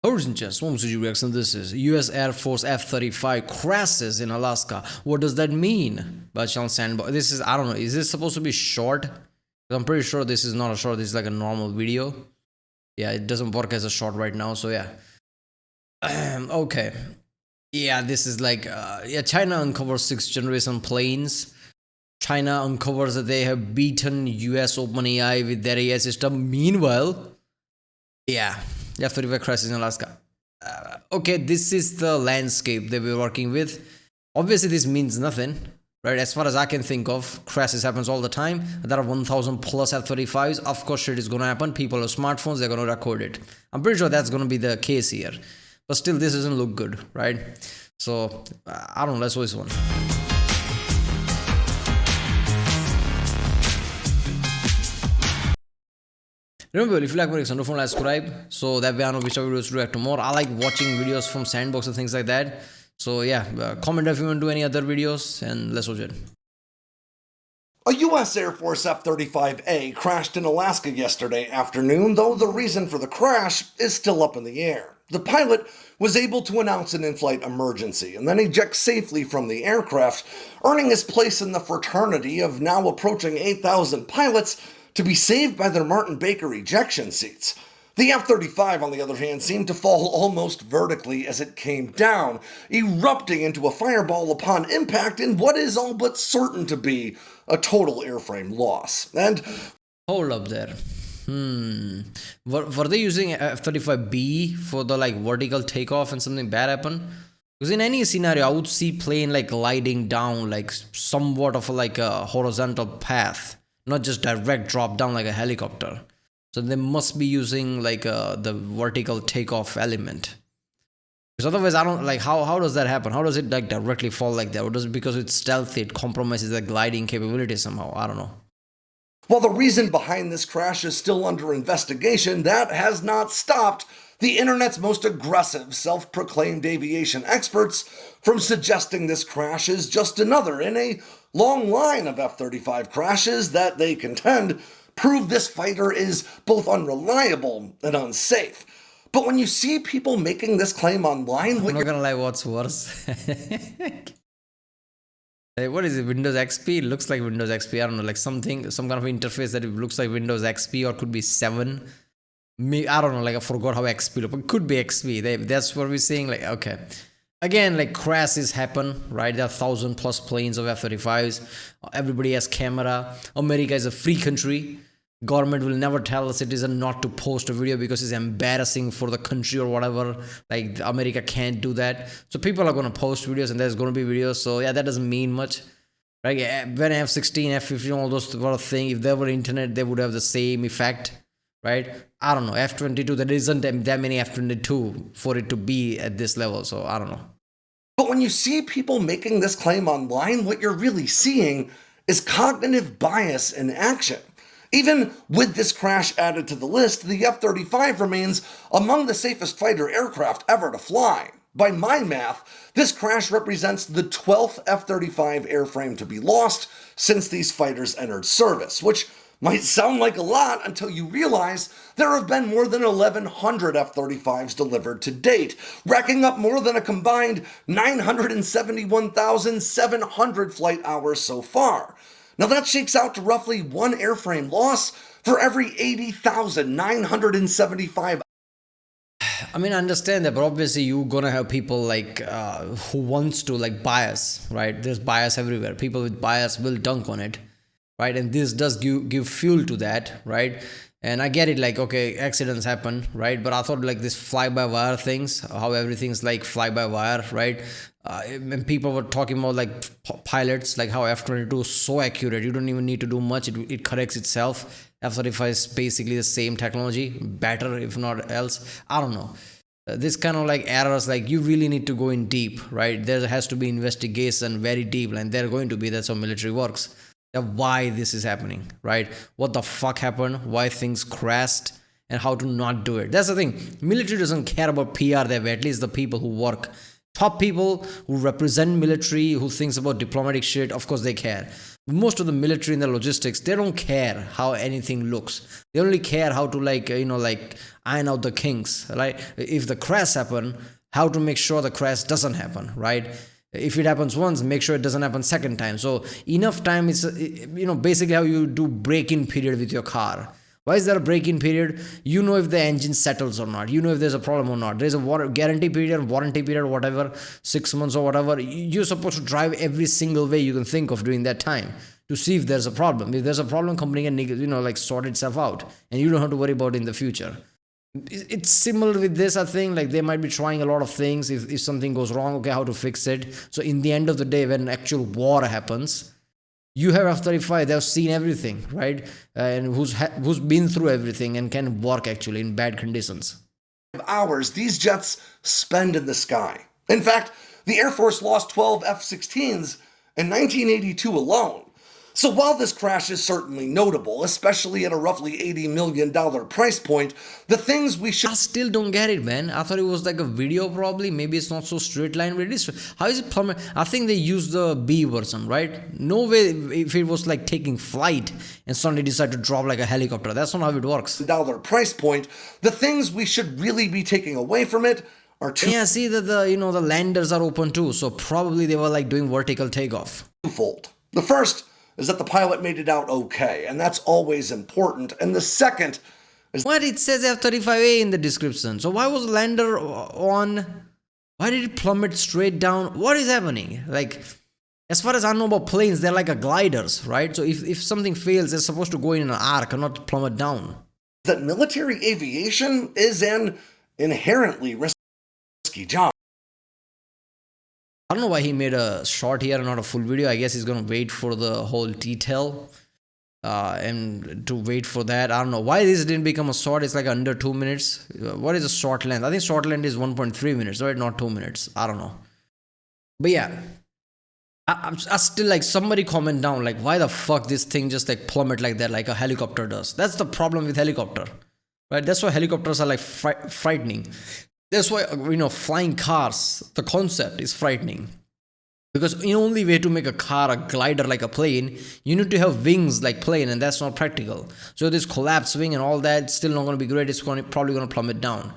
Origin Chess, Momsuji reaction. This is US Air Force F-35 crashes in Alaska. What does that mean? But Sandboxx. This is, I don't know, is this supposed to be short? I'm pretty sure this is not a short, this is like a normal video. Yeah, it doesn't work as a short right now, so yeah. Okay. Yeah, this is like, yeah, China uncovers 6th generation planes. China uncovers that they have beaten US OpenAI with their AI system. Meanwhile, yeah, F-35 crashes in Alaska. Okay, this is the landscape they were working with. Obviously, this means nothing, right? As far as I can think of, crashes happens all the time. There are 1,000 plus F-35s. Of course, shit is going to happen. People have smartphones, they're going to record it. I'm pretty sure that's going to be the case here. But still, this doesn't look good, right? So, I don't know, let's watch this one. Remember, if you like my reaction, don't forget to subscribe so that way I know which videos to react to more. I like watching videos from Sandboxx and things like that. So yeah, comment if you want to do any other videos and let's watch it. A U.S. Air Force F-35A crashed in Alaska yesterday afternoon, though the reason for the crash is still up in the air. The pilot was able to announce an in-flight emergency and then eject safely from the aircraft, earning his place in the fraternity of now approaching 8,000 pilots to be saved by their Martin Baker ejection seats. The F-35, on the other hand, seemed to fall almost vertically as it came down, erupting into a fireball upon impact in what is all but certain to be a total airframe loss. And hold up there. Were they using F-35B for the like vertical takeoff and something bad happened? Because in any scenario, I would see plane like gliding down like somewhat of like a horizontal path, not just direct drop down like a helicopter. So they must be using like the vertical takeoff element. Because otherwise, I don't like how does that happen? How does it like directly fall like that? Or does it, because it's stealthy, it compromises the gliding capability somehow? I don't know. While the reason behind this crash is still under investigation, that has not stopped the internet's most aggressive self-proclaimed aviation experts from suggesting this crash is just another in a long line of F-35 crashes that they contend prove this fighter is both unreliable and unsafe. But when you see people making this claim online, I'm not gonna lie, what's worse? Hey, what is it? Windows XP? It looks like Windows XP. I don't know, like some kind of interface that it looks like Windows XP or could be 7. I don't know, like I forgot how XP look, but it could be XP. That's what we're saying. Like, okay. Again, like crashes happen, right? There are 1,000 plus planes of F-35s. Everybody has camera. America is a free country. Government will never tell a citizen not to post a video because it's embarrassing for the country or whatever. Like America can't do that. So people are going to post videos and there's going to be videos. So yeah, that doesn't mean much. Right? When F-16, F-15, all those sort of things, if there were internet, they would have the same effect. Right? I don't know. F-22, there isn't that many F-22 for it to be at this level. So I don't know. But when you see people making this claim online, what you're really seeing is cognitive bias in action. Even with this crash added to the list, the F-35 remains among the safest fighter aircraft ever to fly. By my math, this crash represents the 12th F-35 airframe to be lost since these fighters entered service, which might sound like a lot until you realize there have been more than 1,100 F-35s delivered to date, racking up more than a combined 971,700 flight hours so far. Now that shakes out to roughly one airframe loss for every 80,975. I mean, I understand that, but obviously you're gonna have people like who wants to like bias, right? There's bias everywhere. People with bias will dunk on it, right? And this does give fuel to that, right? And I get it, like, okay, accidents happen, right? But I thought like this fly-by-wire things, how everything's like fly-by-wire, right? And people were talking about like pilots, like how F-22 is so accurate, you don't even need to do much, it corrects itself. F-35 is basically the same technology, better if not else. I don't know. This kind of like errors, like you really need to go in deep, right? There has to be investigation very deep, and they're going to be, that's how military works. Why this is happening, right? What the fuck happened, why things crashed, and how to not do it. That's the thing. Military doesn't care about PR there, at least the people who work. Top people who represent military, who thinks about diplomatic shit, of course they care. most of the military and the logistics, they don't care how anything looks. They only care how to like iron out the kinks, right? If the crash happen, how to make sure the crash doesn't happen, right? If it happens once, make sure it doesn't happen second time. So enough time is basically how you do break-in period with your car. Why is there a break-in period? You know if the engine settles or not. You know if there's a problem or not. There's a guarantee period, warranty period, whatever, 6 months or whatever. You're supposed to drive every single way you can think of during that time to see if there's a problem. If there's a problem, company can sort itself out, and you don't have to worry about it in the future. It's similar with this, I think. Like, they might be trying a lot of things. If something goes wrong, okay, how to fix it. So in the end of the day, when actual war happens, you have F-35, they've seen everything, right? And who's been through everything and can work actually in bad conditions. Hours these jets spend in the sky. In fact, the Air Force lost 12 F-16s in 1982 alone. So while this crash is certainly notable, especially at a roughly $80 million price point, the things we should... I still don't get it, man. I thought it was like a video probably. Maybe it's not so straight line, but it is. How is it plummet? I think they used the B version, right? No way if it was like taking flight and suddenly decide to drop like a helicopter. That's not how it works. ...dollar price point, the things we should really be taking away from it are Yeah, see that the landers are open too. So probably they were like doing vertical takeoff. Twofold. The first is that the pilot made it out okay, and that's always important. And the second is... What? It says F-35A in the description. So why was the lander on? Why did it plummet straight down? What is happening? Like, as far as I know about planes, they're like a gliders, right? So if something fails, they're supposed to go in an arc and not plummet down. ...that military aviation is an inherently risky job. I don't know why he made a short here and not a full video. I guess he's gonna wait for the whole detail and to wait for that. I don't know why this didn't become a short. It's like under 2 minutes. What is a short length? I think short length is 1.3 minutes, right? Not 2 minutes. I don't know. But yeah, I still like, somebody comment down like, why the fuck this thing just like plummet like that, like a helicopter does. That's the problem with helicopter, right? That's why helicopters are like frightening. That's why, flying cars, the concept is frightening. Because the only way to make a car a glider like a plane, you need to have wings like plane, and that's not practical. So this collapse wing and all that, it's still not going to be great. It's probably going to plummet down.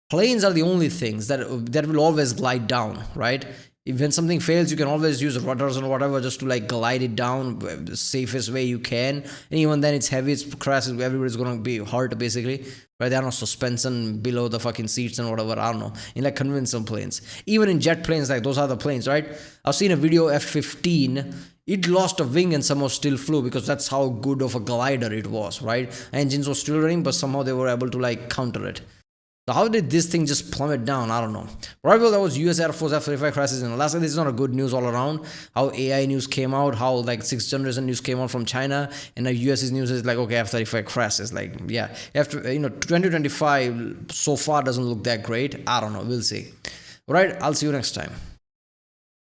Planes are the only things that will always glide down, right? When something fails, you can always use rudders or whatever just to like glide it down the safest way you can. And even then, it's heavy, it's crashes, everybody's gonna be hurt basically, right? There are no suspension below the fucking seats and whatever. I don't know. In like conventional planes, even in jet planes, like those are the planes, right? I've seen a video F-15. It lost a wing and somehow still flew because that's how good of a glider it was, right? Engines were still running, but somehow they were able to like counter it. So how did this thing just plummet down? I don't know. Right, well, that was US Air Force F-35 crashes in Alaska. This is not a good news all around. How AI news came out, how like 6th generation news came out from China, and now US's news is like, okay, F-35 crashes. Like, yeah, after 2025 so far doesn't look that great. I don't know. We'll see. All right, I'll see you next time.